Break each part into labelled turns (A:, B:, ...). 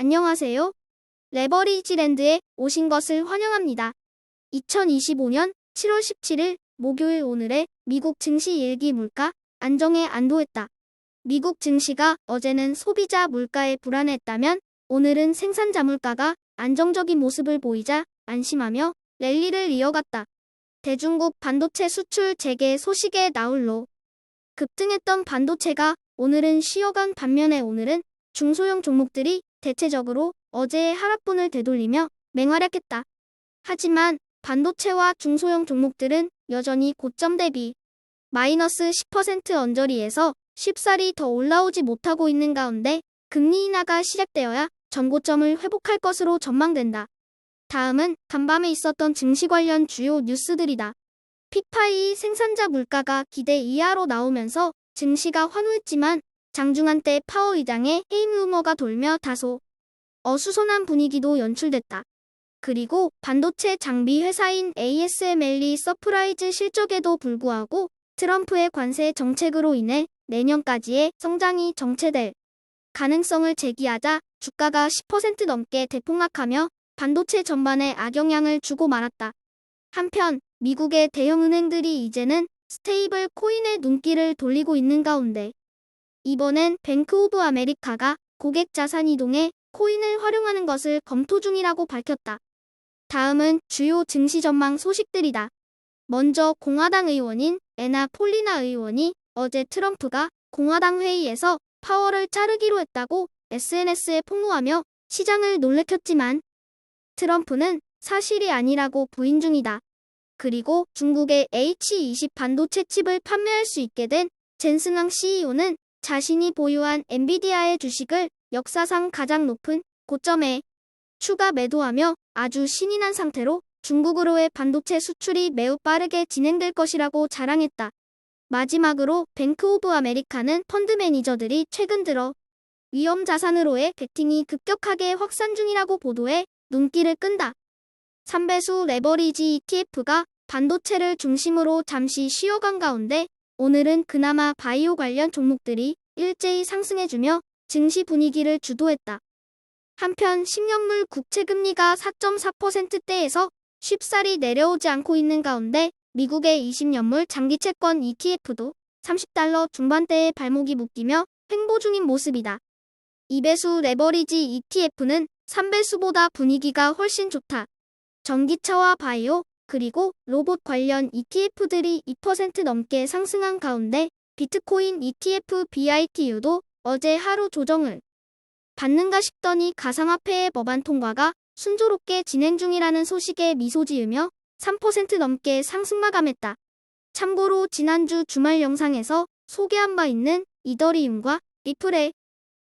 A: 안녕하세요. 레버리지랜드에 오신 것을 환영합니다. 2025년 7월 17일 목요일 오늘의 미국 증시 일기 물가 안정에 안도했다. 미국 증시가 어제는 소비자 물가에 불안했다면 오늘은 생산자 물가가 안정적인 모습을 보이자 안심하며 랠리를 이어갔다. 대중국 반도체 수출 재개 소식에 나홀로 급등했던 반도체가 오늘은 쉬어간 반면에 오늘은 중소형 종목들이 대체적으로 어제의 하락분을 되돌리며 맹활약했다. 하지만 반도체와 중소형 종목들은 여전히 고점 대비 마이너스 10% 언저리에서 쉽사리 더 올라오지 못하고 있는 가운데 금리 인하가 시작되어야 전고점을 회복할 것으로 전망된다. 다음은 간밤에 있었던 증시 관련 주요 뉴스들이다. 피파이 생산자 물가가 기대 이하로 나오면서 증시가 환호했지만 장중한 때 파월 의장의 해임 루머가 돌며 다소 어수선한 분위기도 연출됐다. 그리고 반도체 장비 회사인 ASML이 서프라이즈 실적에도 불구하고 트럼프의 관세 정책으로 인해 내년까지의 성장이 정체될 가능성을 제기하자 주가가 10% 넘게 대폭락하며 반도체 전반에 악영향을 주고 말았다. 한편 미국의 대형 은행들이 이제는 스테이블 코인에 눈길을 돌리고 있는 가운데 이번엔 뱅크 오브 아메리카가 고객 자산 이동에 코인을 활용하는 것을 검토 중이라고 밝혔다. 다음은 주요 증시 전망 소식들이다. 먼저 공화당 의원인 애나 폴리나 의원이 어제 트럼프가 공화당 회의에서 파월을 자르기로 했다고 SNS에 폭로하며 시장을 놀래켰지만 트럼프는 사실이 아니라고 부인 중이다. 그리고 중국의 H20 반도체 칩을 판매할 수 있게 된 젠승왕 CEO는 자신이 보유한 엔비디아의 주식을 역사상 가장 높은 고점에 추가 매도하며 아주 신이 난 상태로 중국으로의 반도체 수출이 매우 빠르게 진행될 것이라고 자랑했다. 마지막으로 뱅크 오브 아메리카는 펀드 매니저들이 최근 들어 위험 자산으로의 베팅이 급격하게 확산 중이라고 보도해 눈길을 끈다. 3배수 레버리지 ETF가 반도체를 중심으로 잠시 쉬어간 가운데 오늘은 그나마 바이오 관련 종목들이 일제히 상승해주며 증시 분위기를 주도했다. 한편 10년물 국채금리가 4.4%대에서 쉽사리 내려오지 않고 있는 가운데 미국의 20년물 장기채권 ETF도 30달러 중반대에 발목이 묶이며 횡보 중인 모습이다. 2배수 레버리지 ETF는 3배수보다 분위기가 훨씬 좋다. 전기차와 바이오, 그리고 로봇 관련 ETF들이 2% 넘게 상승한 가운데 비트코인 ETF BITU도 어제 하루 조정을 받는가 싶더니 가상화폐의 법안 통과가 순조롭게 진행 중이라는 소식에 미소 지으며 3% 넘게 상승 마감했다. 참고로 지난주 주말 영상에서 소개한 바 있는 이더리움과 리플의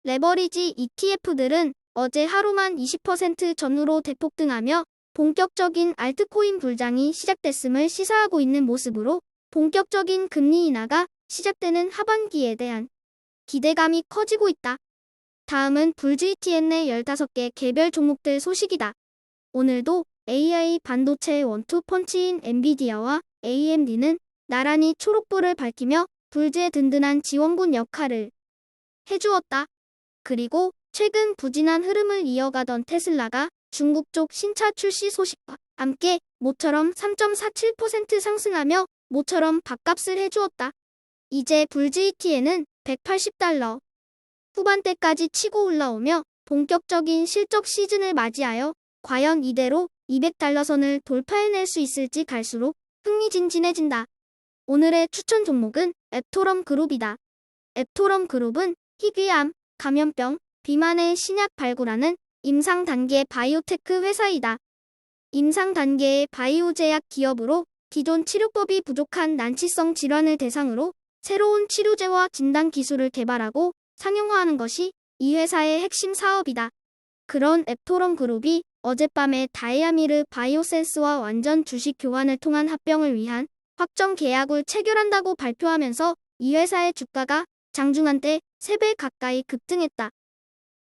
A: 레버리지 ETF들은 어제 하루만 20% 전후로 대폭등하며 본격적인 알트코인 불장이 시작됐음을 시사하고 있는 모습으로 본격적인 금리 인하가 시작되는 하반기에 대한 기대감이 커지고 있다. 다음은 불GTN의 15개 개별 종목들 소식이다. 오늘도 AI 반도체 원투펀치인 엔비디아와 AMD는 나란히 초록불을 밝히며 불지의 든든한 지원군 역할을 해주었다. 그리고 최근 부진한 흐름을 이어가던 테슬라가 중국 쪽 신차 출시 소식과 함께 모처럼 3.47% 상승하며 모처럼 밥값을 해주었다. 이제 불GTN은 180달러 후반대까지 치고 올라오며 본격적인 실적 시즌을 맞이하여 과연 이대로 200달러 선을 돌파해낼 수 있을지 갈수록 흥미진진해진다. 오늘의 추천 종목은 앱토럼 그룹이다. 앱토럼 그룹은 희귀암, 감염병, 비만의 신약 발굴하는 임상 단계 바이오테크 회사이다. 임상 단계의 바이오 제약 기업으로 기존 치료법이 부족한 난치성 질환을 대상으로 새로운 치료제와 진단 기술을 개발하고 상용화하는 것이 이 회사의 핵심 사업이다. 그런 앱토럼 그룹이 어젯밤에 다이아미르 바이오센스와 완전 주식 교환을 통한 합병을 위한 확정 계약을 체결한다고 발표하면서 이 회사의 주가가 장중한 때 3배 가까이 급등했다.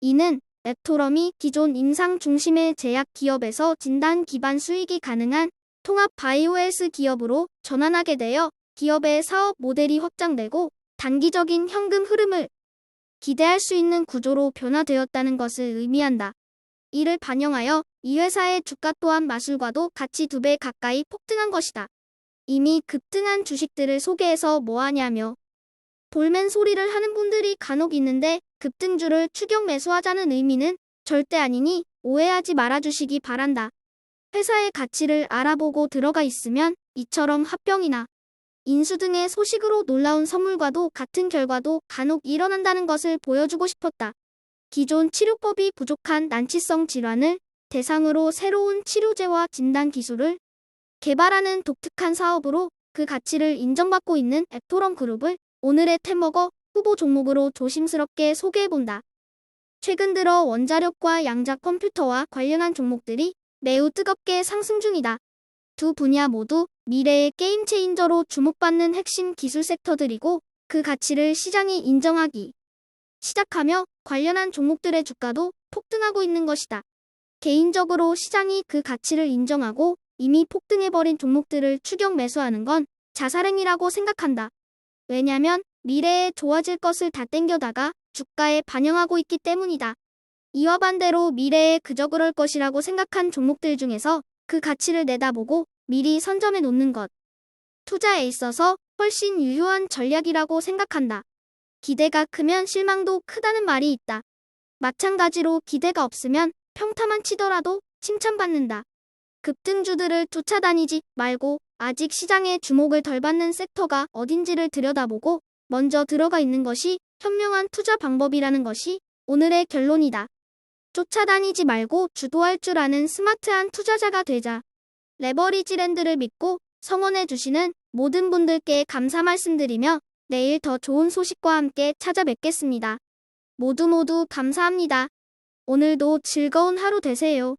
A: 이는 앱토럼이 기존 임상 중심의 제약 기업에서 진단 기반 수익이 가능한 통합 바이오헬스 기업으로 전환하게 되어 기업의 사업 모델이 확장되고 단기적인 현금 흐름을 기대할 수 있는 구조로 변화되었다는 것을 의미한다. 이를 반영하여 이 회사의 주가 또한 마술과도 같이 2배 가까이 폭등한 것이다. 이미 급등한 주식들을 소개해서 뭐하냐며 볼멘 소리를 하는 분들이 간혹 있는데 급등주를 추격 매수하자는 의미는 절대 아니니 오해하지 말아주시기 바란다. 회사의 가치를 알아보고 들어가 있으면 이처럼 합병이나 인수 등의 소식으로 놀라운 선물과도 같은 결과도 간혹 일어난다는 것을 보여주고 싶었다. 기존 치료법이 부족한 난치성 질환을 대상으로 새로운 치료제와 진단 기술을 개발하는 독특한 사업으로 그 가치를 인정받고 있는 앱토럼 그룹을 오늘의 템먹어 후보 종목으로 조심스럽게 소개해본다. 최근 들어 원자력과 양자 컴퓨터와 관련한 종목들이 매우 뜨겁게 상승 중이다. 두 분야 모두 미래의 게임 체인저로 주목받는 핵심 기술 섹터들이고 그 가치를 시장이 인정하기 시작하며 관련한 종목들의 주가도 폭등하고 있는 것이다. 개인적으로 시장이 그 가치를 인정하고 이미 폭등해버린 종목들을 추격 매수하는 건 자살행위라고 생각한다. 왜냐면 미래에 좋아질 것을 다 땡겨다가 주가에 반영하고 있기 때문이다. 이와 반대로 미래에 그저 그럴 것이라고 생각한 종목들 중에서 그 가치를 내다보고 미리 선점해 놓는 것. 투자에 있어서 훨씬 유효한 전략이라고 생각한다. 기대가 크면 실망도 크다는 말이 있다. 마찬가지로 기대가 없으면 평타만 치더라도 칭찬받는다. 급등주들을 쫓아다니지 말고 아직 시장에 주목을 덜 받는 섹터가 어딘지를 들여다보고 먼저 들어가 있는 것이 현명한 투자 방법이라는 것이 오늘의 결론이다. 쫓아다니지 말고 주도할 줄 아는 스마트한 투자자가 되자. 레버리지랜드를 믿고 성원해주시는 모든 분들께 감사 말씀드리며 내일 더 좋은 소식과 함께 찾아뵙겠습니다. 모두 감사합니다. 오늘도 즐거운 하루 되세요.